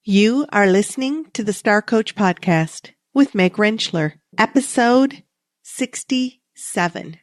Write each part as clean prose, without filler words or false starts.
You are listening to the Star Coach Podcast with Meg Rentschler, episode 67.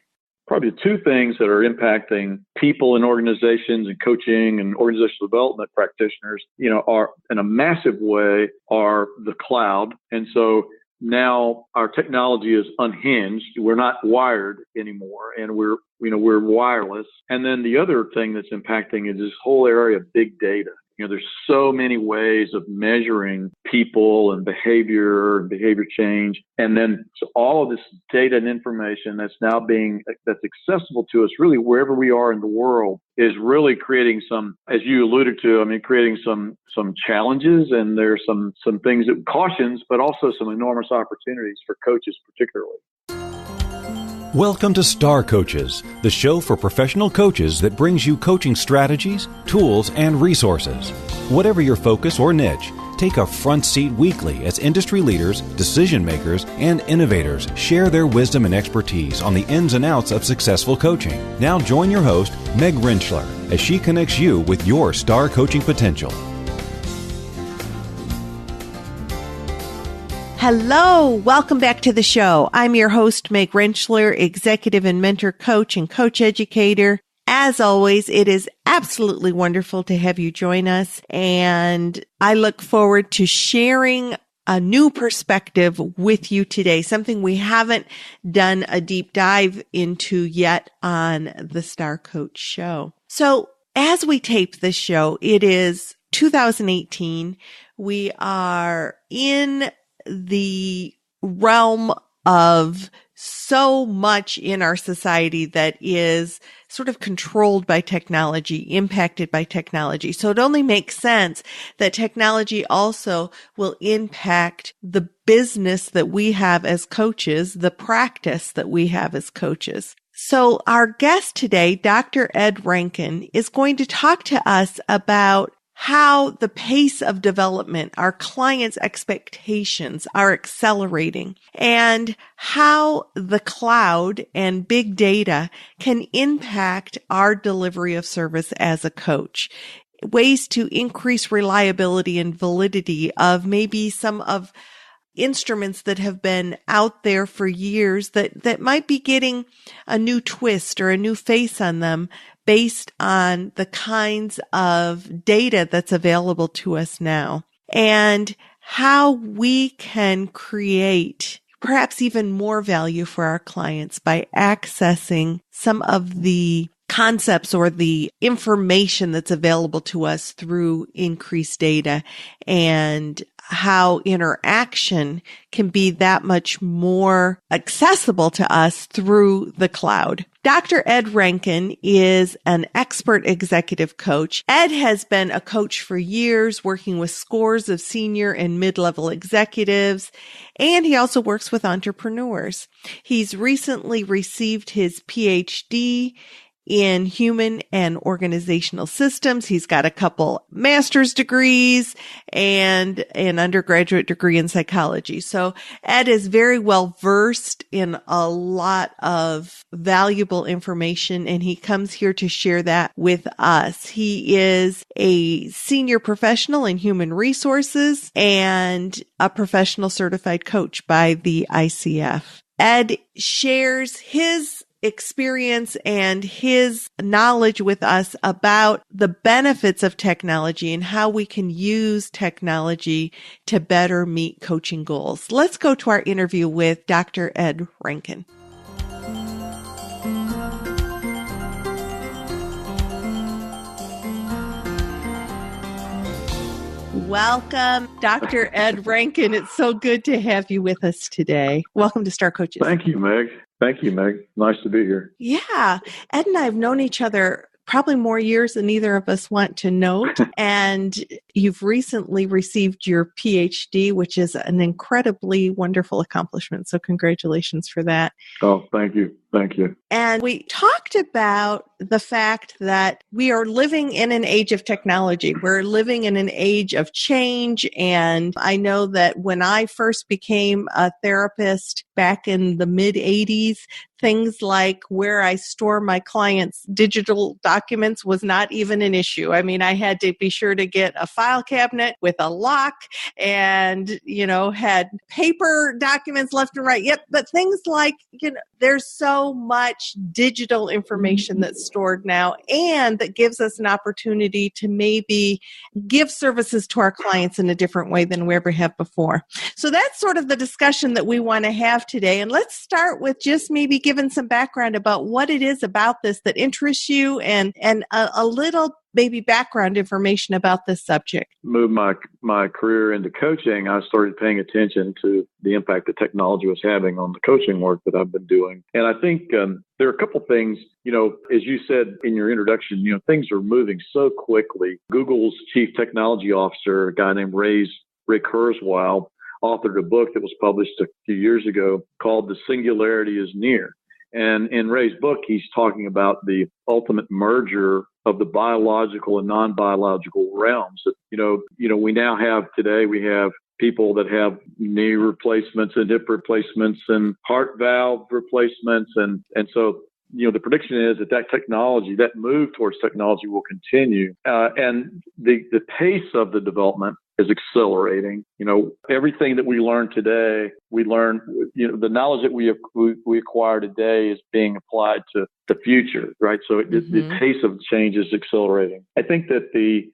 Probably two things that are impacting people in organizations and coaching and organizational development practitioners, are in a massive way are the cloud. And so now our technology is unhinged. We're not wired anymore, and we're wireless. And then the other thing that's impacting is this whole area of big data. There's so many ways of measuring people and behavior change. And then so all of this data and information that's accessible to us really wherever we are in the world is really creating some, as you alluded to, creating some challenges, and there's some things that cautions, but also some enormous opportunities for coaches particularly. Welcome to Star Coaches, the show for professional coaches that brings you coaching strategies, tools, and resources. Whatever your focus or niche, take a front seat weekly as industry leaders, decision makers, and innovators share their wisdom and expertise on the ins and outs of successful coaching. Now join your host, Meg Rentschler, as she connects you with your star coaching potential. Hello, welcome back to the show. I'm your host, Meg Rentschler, executive and mentor coach and coach educator. As always, it is absolutely wonderful to have you join us, and I look forward to sharing a new perspective with you today, something we haven't done a deep dive into yet on the Star Coach Show. So as we tape this show, it is 2018. We are in the realm of so much in our society that is sort of controlled by technology, impacted by technology. So it only makes sense that technology also will impact the business that we have as coaches, the practice that we have as coaches. So our guest today, Dr. Ed Rankin, is going to talk to us about how the pace of development, our clients' expectations are accelerating, and how the cloud and big data can impact our delivery of service as a coach. Ways to increase reliability and validity of maybe some of instruments that have been out there for years that might be getting a new twist or a new face on them based on the kinds of data that's available to us now, and how we can create perhaps even more value for our clients by accessing some of the concepts or the information that's available to us through increased data, and how interaction can be that much more accessible to us through the cloud. Dr. Ed Rankin is an expert executive coach. Ed has been a coach for years, working with scores of senior and mid-level executives, and he also works with entrepreneurs. He's recently received his PhD in human and organizational systems. He's got a couple master's degrees and an undergraduate degree in psychology. So Ed is very well versed in a lot of valuable information, and he comes here to share that with us. He is a senior professional in human resources and a professional certified coach by the ICF. Ed shares his experience and his knowledge with us about the benefits of technology and how we can use technology to better meet coaching goals. Let's go to our interview with Dr. Ed Rankin. Welcome, Dr. Ed Rankin. It's so good to have you with us today. Welcome to Star Coaches. Thank you, Meg. Nice to be here. Yeah. Ed and I have known each other probably more years than either of us want to note. And you've recently received your PhD, which is an incredibly wonderful accomplishment. So congratulations for that. Oh, thank you. Thank you. And we talked about the fact that we are living in an age of technology. We're living in an age of change. And I know that when I first became a therapist back in the mid 80s, things like where I store my clients' digital documents was not even an issue. I mean, I had to be sure to get a file cabinet with a lock and, had paper documents left and right. Yep. But things like, there's so much digital information that's stored now, and that gives us an opportunity to maybe give services to our clients in a different way than we ever have before. So that's sort of the discussion that we want to have today. And let's start with just maybe giving some background about what it is about this that interests you and a little maybe background information about this subject. Moved my career into coaching. I started paying attention to the impact that technology was having on the coaching work that I've been doing. And I think there are a couple things, as you said in your introduction, things are moving so quickly. Google's chief technology officer, a guy named Ray Kurzweil, authored a book that was published a few years ago called The Singularity is Near. And in Ray's book, he's talking about the ultimate merger of the biological and non-biological realms. That, we now have today, we have people that have knee replacements and hip replacements and heart valve replacements. And so, the prediction is that technology, that move towards technology will continue. And the pace of the development is accelerating. Everything that we learn today, the knowledge that we acquire today is being applied to the future, right? So the pace of change is accelerating. I think that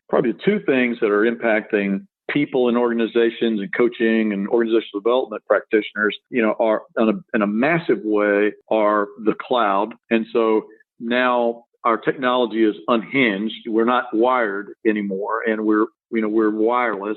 probably the two things that are impacting people in organizations and coaching and organizational development practitioners, are in a massive way are the cloud. And so now our technology is unhinged. We're not wired anymore, and we're wireless.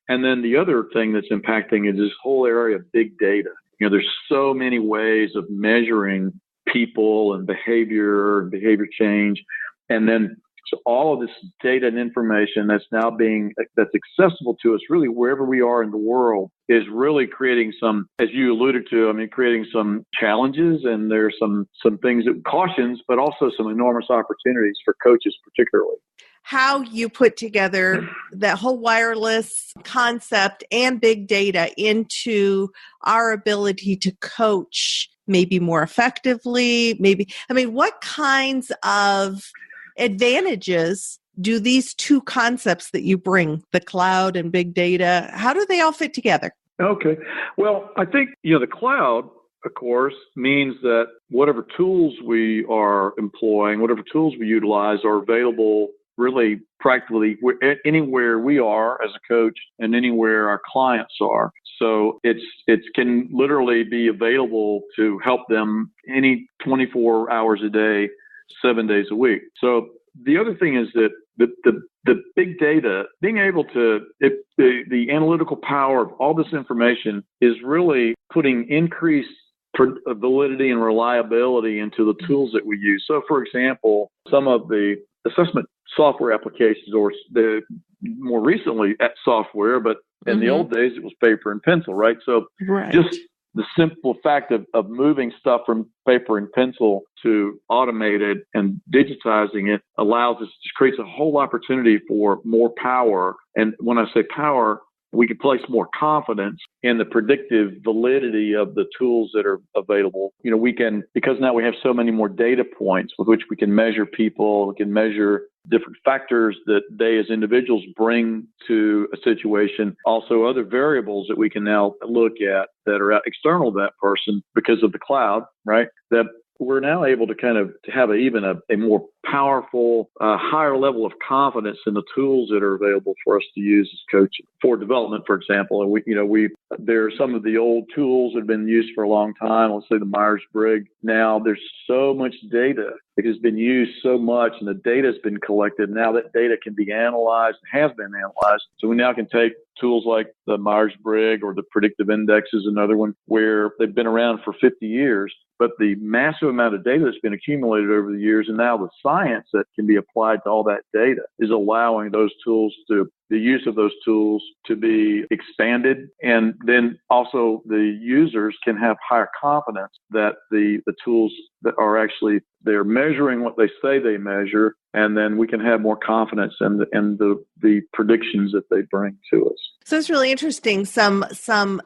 And then the other thing that's impacting is this whole area of big data. There's so many ways of measuring people and behavior change. And then so all of this data and information that's accessible to us really wherever we are in the world is really creating some, as you alluded to, creating some challenges, and there's some things that cautions, but also some enormous opportunities for coaches particularly. How you put together that whole wireless concept and big data into our ability to coach maybe more effectively, what kinds of advantages do these two concepts that you bring, the cloud and big data, how do they all fit together? Okay. Well, I think, the cloud, of course, means that whatever tools we are employing, whatever tools we utilize are available really practically anywhere we are as a coach and anywhere our clients are. So it can literally be available to help them any 24 hours a day, 7 days a week. So the other thing is that the big data, being able to, the analytical power of all this information is really putting increased validity and reliability into the tools that we use. So, for example, some of the assessment software applications, or more recently at software, but in the old days it was paper and pencil, right? So just the simple fact of moving stuff from paper and pencil to automated and digitizing it creates a whole opportunity for more power. And when I say power, we can place more confidence in the predictive validity of the tools that are available. Because now we have so many more data points with which we can measure people, we can measure different factors that they as individuals bring to a situation, also other variables that we can now look at that are external to that person because of the cloud, right? That we're now able to kind of have a more powerful, higher level of confidence in the tools that are available for us to use as coaches for development, for example. And there are some of the old tools that have been used for a long time. Let's say the Myers-Briggs. Now there's so much data. It has been used so much, and the data has been collected. Now that data can be analyzed, has been analyzed. So we now can take tools like the Myers-Briggs or the predictive index is another one, where they've been around for 50 years. But the massive amount of data that's been accumulated over the years, and now the science that can be applied to all that data, is allowing those tools to the use of those tools to be expanded. And then also the users can have higher confidence that the tools that are actually, they're measuring what they say they measure. And then we can have more confidence in the predictions that they bring to us. So it's really interesting. Some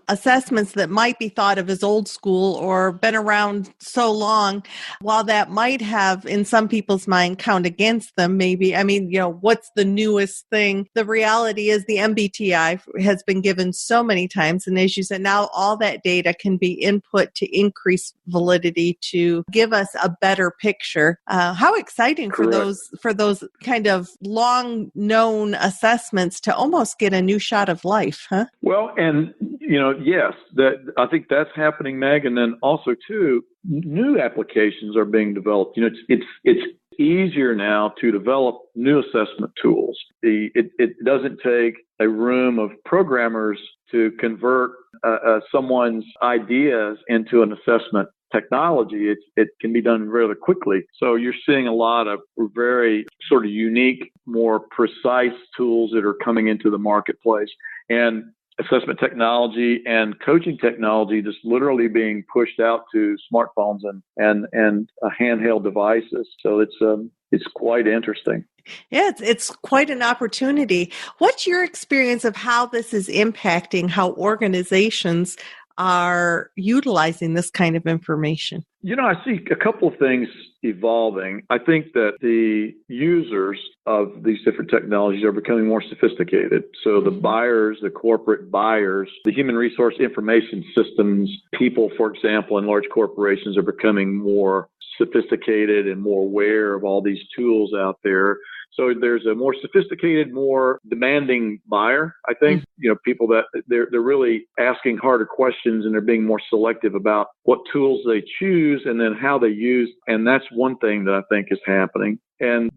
assessments that might be thought of as old school or been around so long, while that might have in some people's mind count against them, maybe. I mean, what's the newest thing? The reality is the MBTI has been given so many times. And as you said, now all that data can be input to increase validity to give us a better picture. How exciting Correct. for those kind of long known assessments to almost get a new shot of life, huh? Well, and yes, that I think that's happening, Meg. And then also too, new applications are being developed. It's easier now to develop new assessment tools. It doesn't take a room of programmers to convert someone's ideas into an assessment technology. It can be done rather quickly. So you're seeing a lot of very sort of unique, more precise tools that are coming into the marketplace. And assessment technology and coaching technology just literally being pushed out to smartphones and handheld devices. So it's quite interesting. Yeah, it's quite an opportunity. What's your experience of how this is impacting how organizations are utilizing this kind of information? I see a couple of things evolving. I think that the users of these different technologies are becoming more sophisticated. So the buyers, the corporate buyers, the human resource information systems, people, for example, in large corporations are becoming more sophisticated and more aware of all these tools out there. So there's a more sophisticated, more demanding buyer, I think. People that they're really asking harder questions and they're being more selective about what tools they choose and then how they use. And that's one thing that I think is happening. And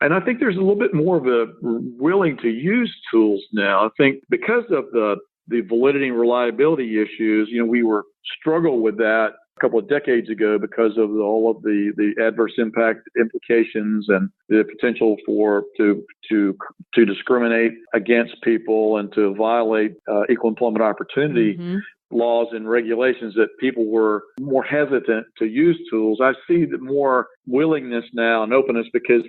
I think there's a little bit more of a willing to use tools now. I think because of the validity and reliability issues, we were struggle with that a couple of decades ago because of all of the adverse impact implications and the potential to discriminate against people and to violate equal employment opportunity laws and regulations, that people were more hesitant to use tools. I see the more willingness now and openness because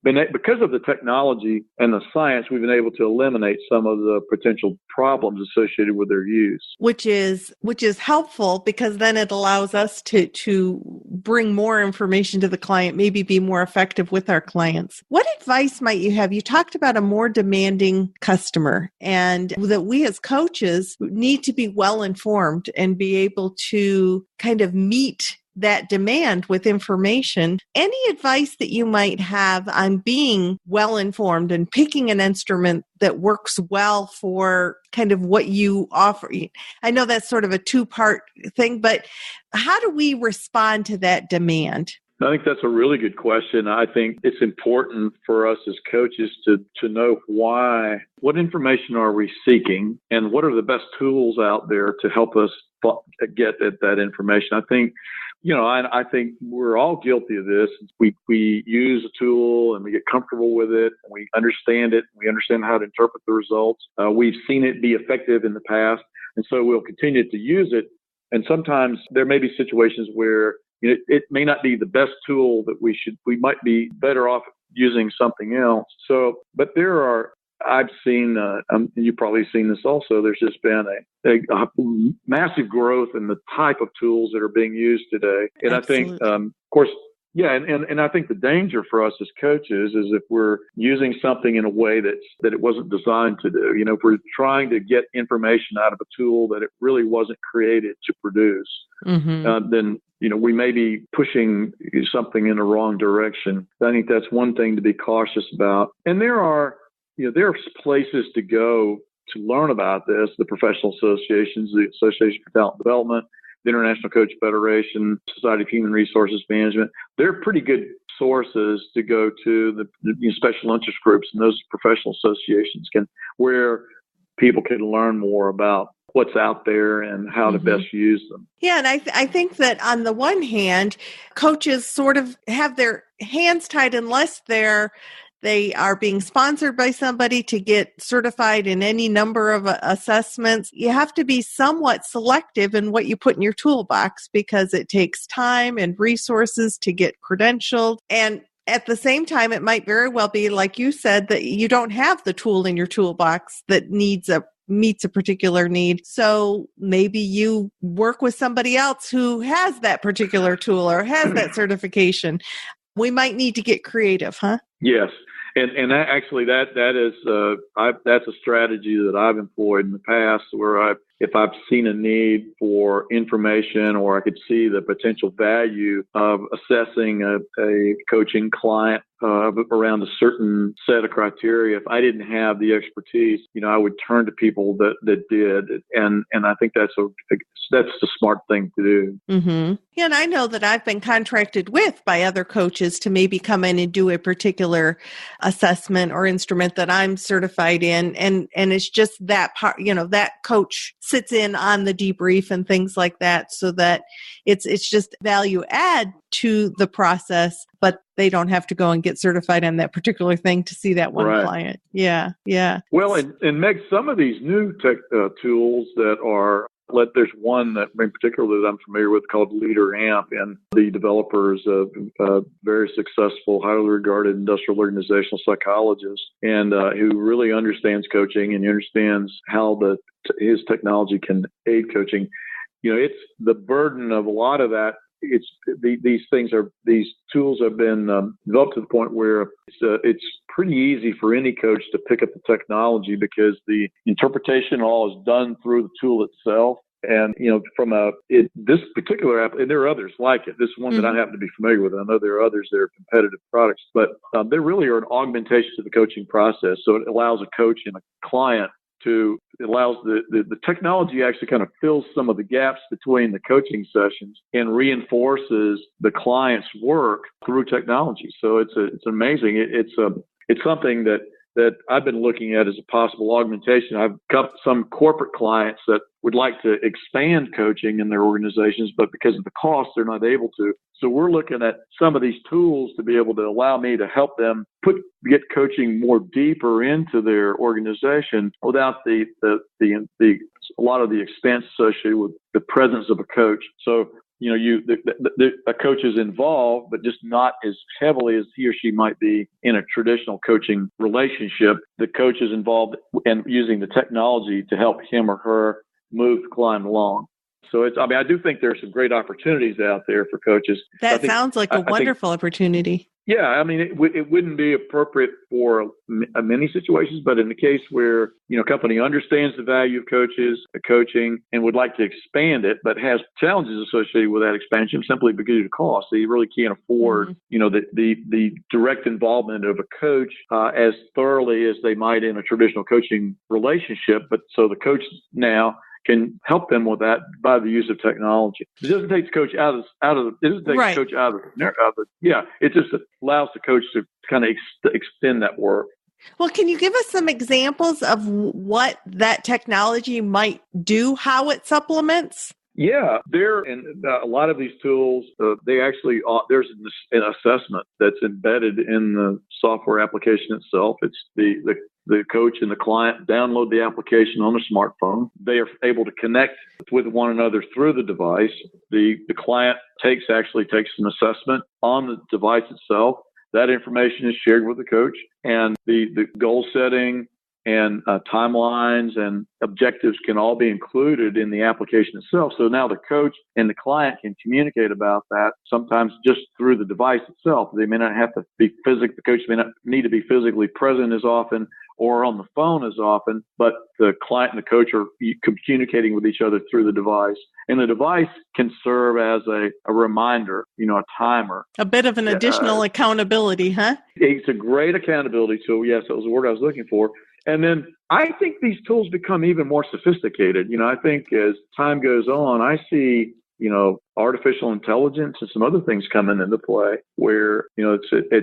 because of the technology and the science, we've been able to eliminate some of the potential problems associated with their use. Which is helpful because then it allows us to bring more information to the client, maybe be more effective with our clients. What advice might you have? You talked about a more demanding customer and that we as coaches need to be well informed and be able to kind of meet that demand with information. Any advice that you might have on being well informed and picking an instrument that works well for kind of what you offer? I know that's sort of a two-part thing, but how do we respond to that demand? I think that's a really good question. I think it's important for us as coaches to know what information are we seeking and what are the best tools out there to help us get at that information. I think I think we're all guilty of this. We use a tool and we get comfortable with it. And we understand it. We understand how to interpret the results. We've seen it be effective in the past. And so we'll continue to use it. And sometimes there may be situations where it may not be the best tool that we might be better off using something else. So, but I've seen, you've probably seen this also, there's just been a massive growth in the type of tools that are being used today. And Absolutely. I think, of course, yeah, and I think the danger for us as coaches is if we're using something in a way that it wasn't designed to do. If we're trying to get information out of a tool that it really wasn't created to produce, then we may be pushing something in the wrong direction. I think that's one thing to be cautious about. And there are places to go to learn about this, the professional associations, the Association for Talent Development, the International Coach Federation, Society of Human Resources Management. They're pretty good sources to go to, the special interest groups and those professional associations where people can learn more about what's out there and how to best use them. Yeah, and I think that on the one hand, coaches sort of have their hands tied unless they're they are being sponsored by somebody to get certified in any number of assessments. You have to be somewhat selective in what you put in your toolbox because it takes time and resources to get credentialed. And at the same time, it might very well be, like you said, that you don't have the tool in your toolbox that meets a particular need. So maybe you work with somebody else who has that particular tool or has that certification. We might need to get creative, huh? Yes. And that, actually, that's a strategy that I've employed in the past, where if I've seen a need for information or I could see the potential value of assessing a coaching client around a certain set of criteria, if I didn't have the expertise, I would turn to people that did, and I think that's the smart thing to do. Mm-hmm. Yeah, and I know that I've been contracted with by other coaches to maybe come in and do a particular assessment or instrument that I'm certified in, and it's just that part, that coach sits in on the debrief and things like that, so that it's just value add to the process, but they don't have to go and get certified on that particular thing to see that one client. Yeah. Well, and Meg, some of these new tech tools that are, there's one that in particular that I'm familiar with called Leader Amp, and the developer is a very successful, highly regarded industrial organizational psychologist, and who really understands coaching and understands how his technology can aid coaching. It's the burden of a lot of that. These tools have been developed to the point where it's pretty easy for any coach to pick up the technology, because the interpretation all is done through the tool itself. And, this particular app, and there are others like it. This one that I happen to be familiar with. I know there are others that are competitive products, but they really are an augmentation to the coaching process. So it allows a coach and a client it allows the technology actually kind of fills some of the gaps between the coaching sessions and reinforces the client's work through technology. So it's amazing. It's something that I've been looking at as a possible augmentation. I've got some corporate clients that would like to expand coaching in their organizations, but because of the cost, they're not able to. So we're looking at some of these tools to be able to allow me to help them get coaching more deeper into their organization without a lot of the expense associated with the presence of a coach. So a coach is involved, but just not as heavily as he or she might be in a traditional coaching relationship. The coach is involved in using the technology to help him or her move the client along. So I do think there's some great opportunities out there for coaches. That sounds like a wonderful opportunity. Yeah, it wouldn't be appropriate for many situations, but in the case where, a company understands the value of coaching and would like to expand it, but has challenges associated with that expansion simply because of cost. They really can't afford, the direct involvement of a coach as thoroughly as they might in a traditional coaching relationship. But so the coach now can help them with that by the use of technology. It doesn't take the coach it just allows the coach to kind of extend that work. Well, can you give us some examples of what that technology might do, how it supplements? Yeah, a lot of these tools, they actually, there's an assessment that's embedded in the software application itself. It's the coach and the client download the application on a smartphone. They are able to connect with one another through the device. The client takes an assessment on the device itself. That information is shared with the coach, and the goal setting and timelines and objectives can all be included in the application itself. So now the coach and the client can communicate about that, sometimes just through the device itself. They may not have to be the coach may not need to be physically present as often or on the phone as often, but the client and the coach are communicating with each other through the device. And the device can serve as a reminder, a timer. A bit of an additional accountability, huh? It's a great accountability tool. Yes, that was the word I was looking for. And then I think these tools become even more sophisticated. I think as time goes on, I see, artificial intelligence and some other things coming into play where, as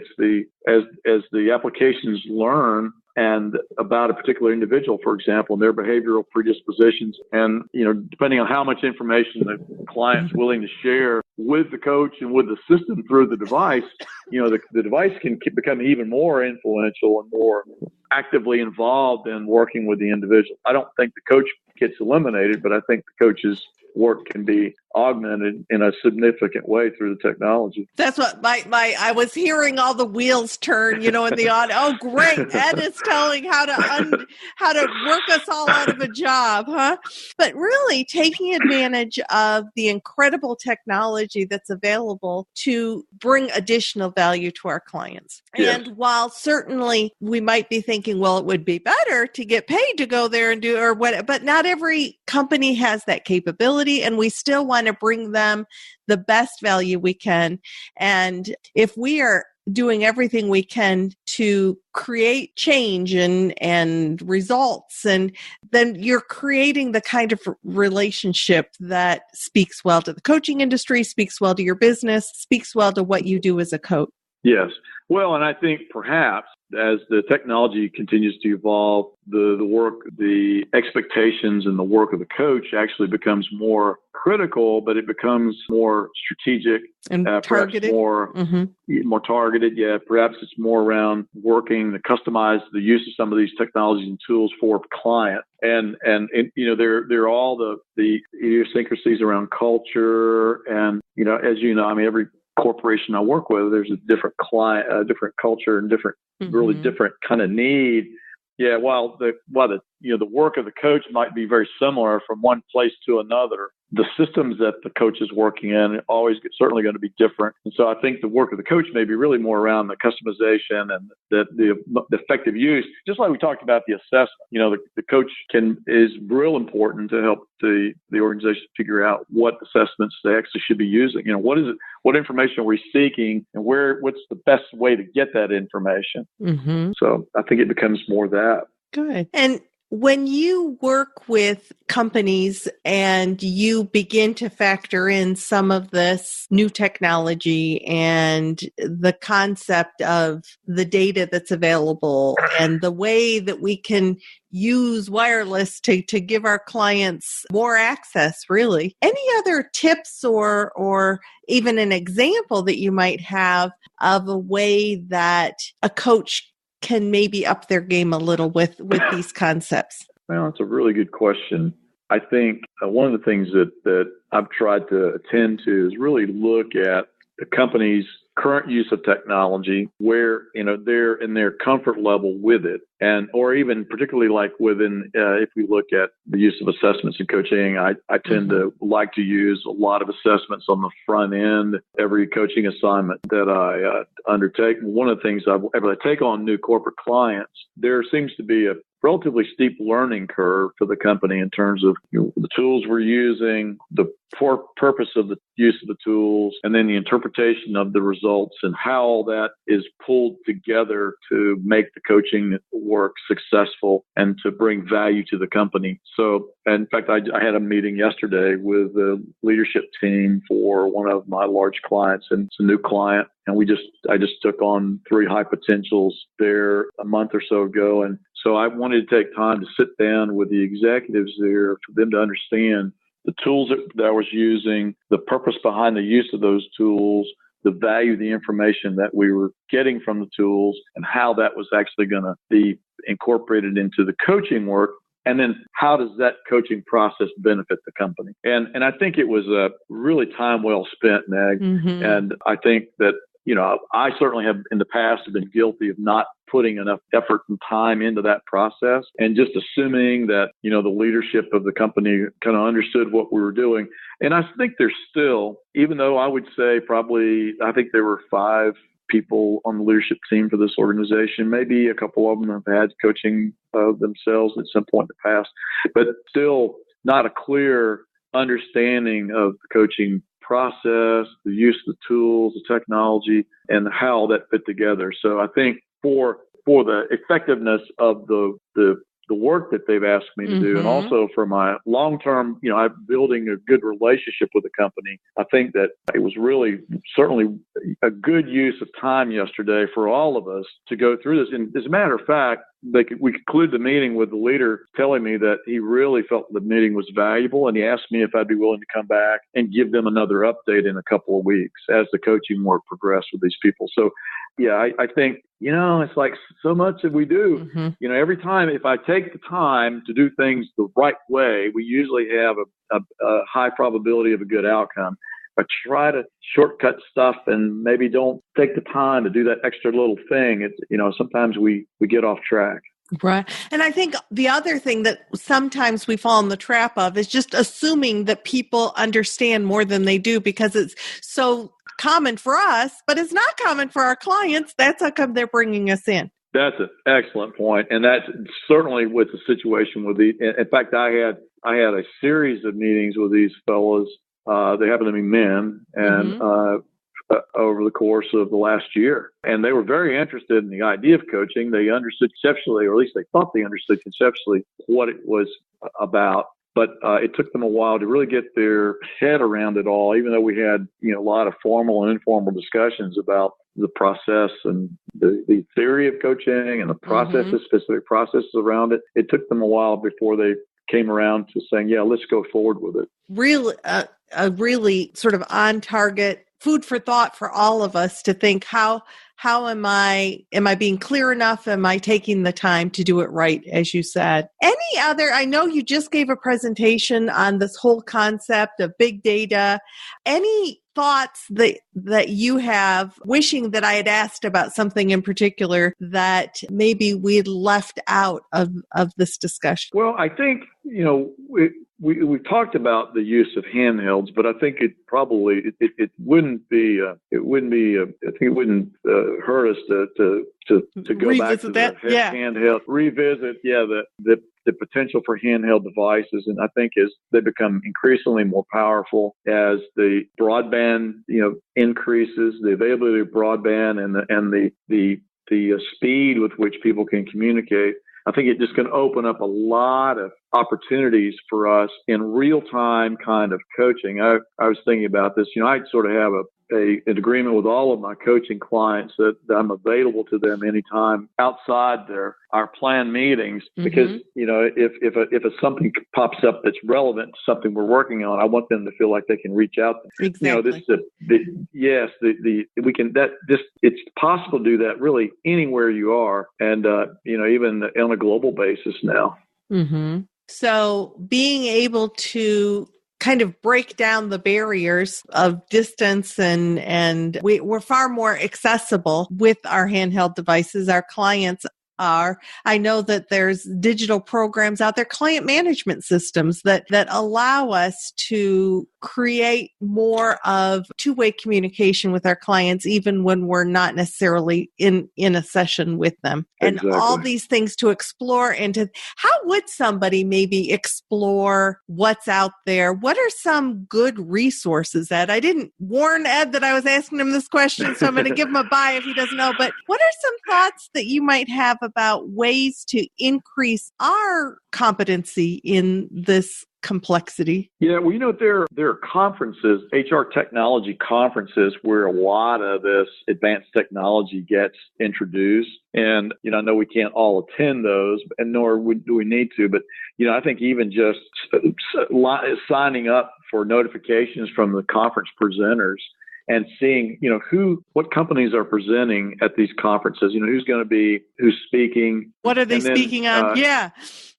the applications learn and about a particular individual, for example, and their behavioral predispositions. And, depending on how much information the client's willing to share with the coach and with the system through the device, the device can become even more influential and more actively involved in working with the individual. I don't think the coach gets eliminated, but I think the coach's work can be augmented in a significant way through the technology. That's what I was hearing all the wheels turn, in the audio. Oh, great. Ed is telling how to work us all out of a job, huh? But really taking advantage of the incredible technology that's available to bring additional value to our clients. Yes. And while certainly we might be thinking, well, it would be better to get paid to go there and do, or what, but not every company has that capability, and we still want to bring them the best value we can. And if we are doing everything we can to create change and results, and then you're creating the kind of relationship that speaks well to the coaching industry, speaks well to your business, speaks well to what you do as a coach. Yes. Well, and I think perhaps as the technology continues to evolve, the work, the expectations and the work of the coach actually becomes more critical, but it becomes more strategic and targeted. More targeted. Yeah, perhaps it's more around working to customize the use of some of these technologies and tools for a client. And there are all the idiosyncrasies around culture, and as every corporation I work with, there's a different client, different culture, and different, really different kind of need. Yeah, while the work of the coach might be very similar from one place to another, the systems that the coach is working in certainly going to be different. And so I think the work of the coach may be really more around the customization and the effective use. Just like we talked about the assessment, the coach is real important to help the organization figure out what assessments they actually should be using. What is it? What information are we seeking, and what's the best way to get that information? So I think it becomes more that. Good. And when you work with companies and you begin to factor in some of this new technology and the concept of the data that's available and the way that we can use wireless to give our clients more access, really, any other tips or even an example that you might have of a way that a coach can maybe up their game a little with these concepts? Well, that's a really good question. I think one of the things that I've tried to attend to is really look at the company's current use of technology, where they're in their comfort level with it, or even particularly like within if we look at the use of assessments in coaching, I tend to like to use a lot of assessments on the front end every coaching assignment that I undertake. One of the things I take on new corporate clients, there seems to be a relatively steep learning curve for the company in terms of the tools we're using, the purpose of the use of the tools, and then the interpretation of the results and how all that is pulled together to make the coaching work successful and to bring value to the company. So, in fact, I had a meeting yesterday with the leadership team for one of my large clients, and it's a new client. And I just took on 3 high potentials there a month or so ago. And so I wanted to take time to sit down with the executives there for them to understand the tools that I was using, the purpose behind the use of those tools, the value of the information that we were getting from the tools, and how that was actually going to be incorporated into the coaching work. And then how does that coaching process benefit the company? And I think it was a really time well spent, Meg. And I think that, I certainly have in the past been guilty of not putting enough effort and time into that process, and just assuming that, the leadership of the company kind of understood what we were doing. And I think there's still, even though I would say I think there were 5 people on the leadership team for this organization. Maybe a couple of them have had coaching themselves at some point in the past, but still not a clear understanding of the coaching process, the use of the tools, the technology, and how that fit together. So I think for the effectiveness of the the work that they've asked me to do, and also for my long-term, I'm building a good relationship with the company. I think that it was really certainly a good use of time yesterday for all of us to go through this. And as a matter of fact, we concluded the meeting with the leader telling me that he really felt the meeting was valuable, and he asked me if I'd be willing to come back and give them another update in a couple of weeks as the coaching work progressed with these people. So, yeah, I think, it's like so much that we do. Every time, if I take the time to do things the right way, we usually have a high probability of a good outcome. If I try to shortcut stuff and maybe don't take the time to do that extra little thing, sometimes we get off track. Right. And I think the other thing that sometimes we fall in the trap of is just assuming that people understand more than they do, because it's so common for us, but it's not common for our clients. That's how come they're bringing us in. That's an excellent point. And that's certainly with the situation with in fact, I had a series of meetings with these fellows. They happen to be men, and over the course of the last year. And they were very interested in the idea of coaching. They understood conceptually, or at least they thought they understood conceptually what it was about. But it took them a while to really get their head around it all, even though we had a lot of formal and informal discussions about the process and the theory of coaching and the processes, specific processes around it. It took them a while before they came around to saying, yeah, let's go forward with it. Really, a really sort of on target food for thought for all of us to think, how am I being clear enough? Am I taking the time to do it right, as you said? I know you just gave a presentation on this whole concept of big data. Any thoughts that you have, wishing that I had asked about something in particular that maybe we'd left out of this discussion? Well, I think, we've talked about the use of handhelds, but I think it wouldn't hurt us to go back to the handheld, revisit, the potential for handheld devices. And I think as they become increasingly more powerful, as the broadband, increases, the availability of broadband and the speed with which people can communicate, I think it's just going to open up a lot of opportunities for us in real-time kind of coaching. I was thinking about this. I sort of have an agreement with all of my coaching clients that I'm available to them anytime outside our planned meetings, because if something pops up that's relevant to something we're working on, I want them to feel like they can reach out. Exactly. It's possible to do that really anywhere you are, and even on a global basis now. So being able to kind of break down the barriers of distance and we're far more accessible with our handheld devices. Our clients are. I know that there's digital programs out there, client management systems that allow us to create more of two-way communication with our clients, even when we're not necessarily in a session with them. Exactly. And all these things to explore how would somebody maybe explore what's out there? What are some good resources, Ed? I didn't warn Ed that I was asking him this question, so I'm going to give him a bye if he doesn't know. But what are some thoughts that you might have about ways to increase our competency in this complexity? Yeah, well, there are conferences, HR technology conferences, where a lot of this advanced technology gets introduced. And, I know we can't all attend those, and nor do we need to. But, I think even just signing up for notifications from the conference presenters and seeing, what companies are presenting at these conferences, who's speaking. What are they speaking on?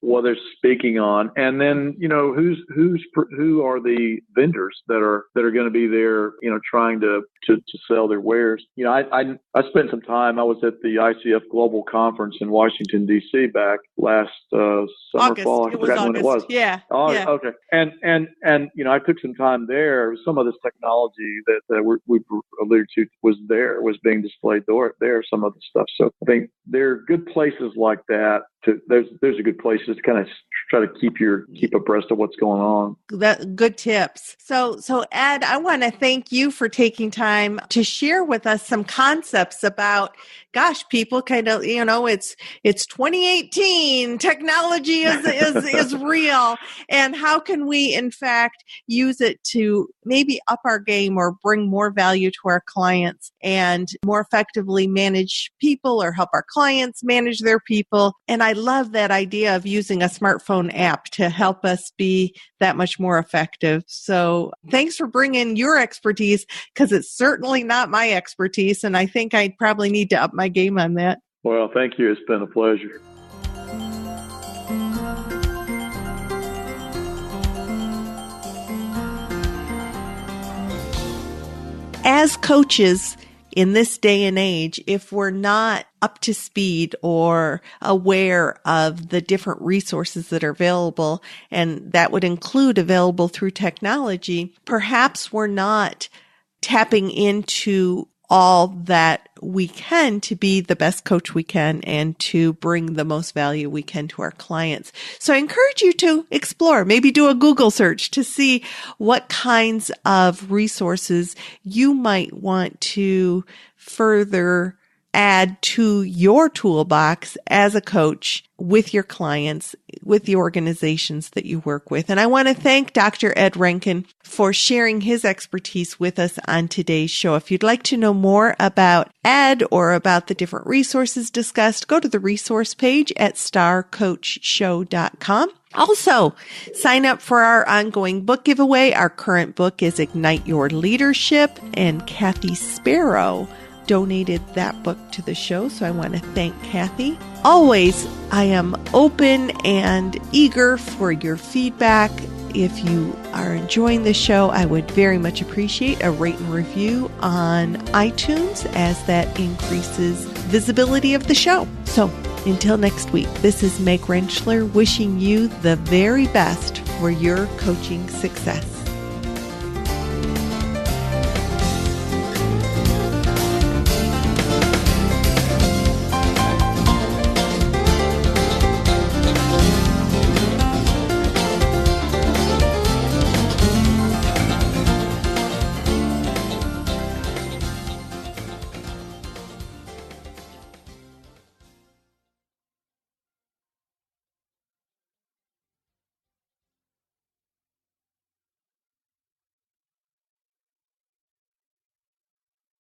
What they're speaking on. And then, who are the vendors that are going to be there, trying to sell their wares. I spent some time, I was at the ICF Global Conference in Washington, D.C. back last summer, August. fall. I forgot when it was. Yeah. Okay. And I took some time there. Some of this technology that we alluded to was being displayed there, some of the stuff. So I think there are good places like that there's a good place to kind of try to keep abreast of what's going on. Good tips. So Ed, I want to thank you for taking time to share with us some concepts about, gosh, people kind of, it's 2018, technology is real, and how can we in fact use it to maybe up our game or bring more value to our clients and more effectively manage people or help our clients manage their people. And I love that idea of using a smartphone app to help us be that much more effective. So thanks for bringing your expertise, because it's certainly not my expertise. And I think I probably need to up my game on that. Well, thank you. It's been a pleasure. As coaches in this day and age, if we're not up to speed or aware of the different resources that are available, and that would include available through technology, perhaps we're not tapping into all that we can to be the best coach we can and to bring the most value we can to our clients. So I encourage you to explore, maybe do a Google search to see what kinds of resources you might want to further add to your toolbox as a coach with your clients, with the organizations that you work with. And I want to thank Dr. Ed Rankin for sharing his expertise with us on today's show. If you'd like to know more about Ed or about the different resources discussed, go to the resource page at starcoachshow.com. Also, sign up for our ongoing book giveaway. Our current book is Ignite Your Leadership, and Kathy Sparrow donated that book to the show, so I want to thank Kathy. Always, I am open and eager for your feedback. If you are enjoying the show, I would very much appreciate a rate and review on iTunes, as that increases visibility of the show. So until next week, this is Meg Rentschler wishing you the very best for your coaching success.